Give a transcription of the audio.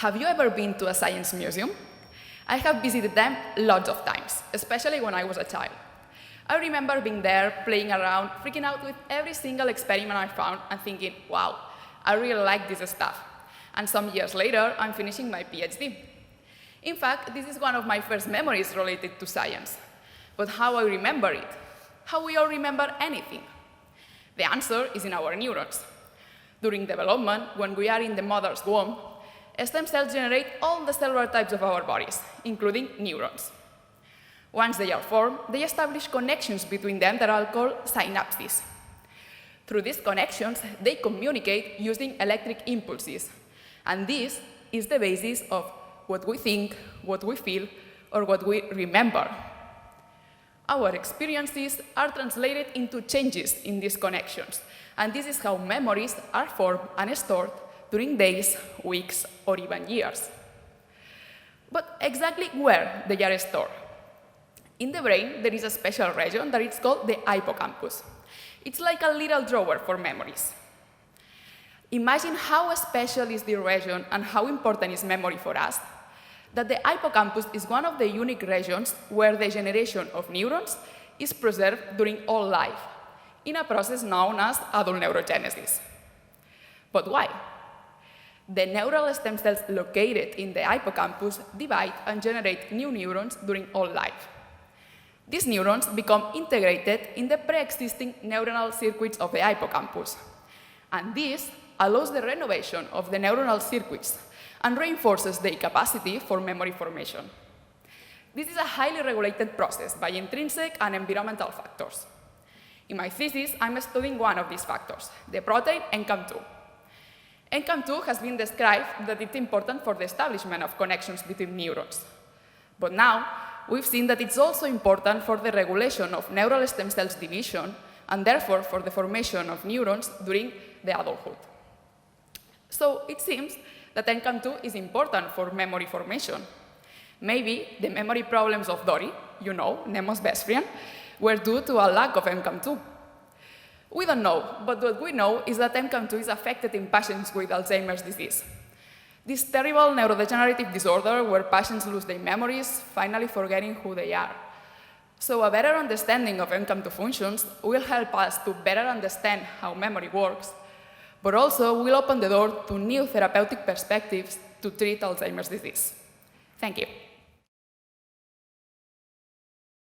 Have you ever been to a science museum? I have visited them lots of times, especially when I was a child. I remember being there, playing around, freaking out with every single experiment I found and thinking, wow, I really like this stuff. And some years later, I'm finishing my PhD. In fact, this is one of my first memories related to science. But how I remember it? How we all remember anything? The answer is in our neurons. During development, when we are in the mother's womb, stem cells generate all the cellular types of our bodies, including neurons. Once they are formed, they establish connections between them that are called synapses. Through these connections, they communicate using electric impulses, and this is the basis of what we think, what we feel, or what we remember. Our experiences are translated into changes in these connections, and this is how memories are formed and stored during days, weeks, or even years. But exactly where they are stored? In the brain, there is a special region that is called the hippocampus. It's like a little drawer for memories. Imagine how special is the region and how important is memory for us, that the hippocampus is one of the unique regions where the generation of neurons is preserved during all life, in a process known as adult neurogenesis. But why? The neural stem cells located in the hippocampus divide and generate new neurons during all life. These neurons become integrated in the pre-existing neuronal circuits of the hippocampus, and this allows the renovation of the neuronal circuits and reinforces their capacity for memory formation. This is a highly regulated process by intrinsic and environmental factors. In my thesis, I'm studying one of these factors, the protein NCAM2. NCAM2 has been described that it's important for the establishment of connections between neurons. But now, we've seen that it's also important for the regulation of neural stem cells division, and therefore for the formation of neurons during the adulthood. So it seems that NCAM2 is important for memory formation. Maybe the memory problems of Dory, you know, Nemo's best friend, were due to a lack of NCAM2. We don't know, but what we know is that NCAM2 is affected in patients with Alzheimer's disease. This terrible neurodegenerative disorder where patients lose their memories, finally forgetting who they are. So a better understanding of NCAM2 functions will help us to better understand how memory works, but also will open the door to new therapeutic perspectives to treat Alzheimer's disease. Thank you.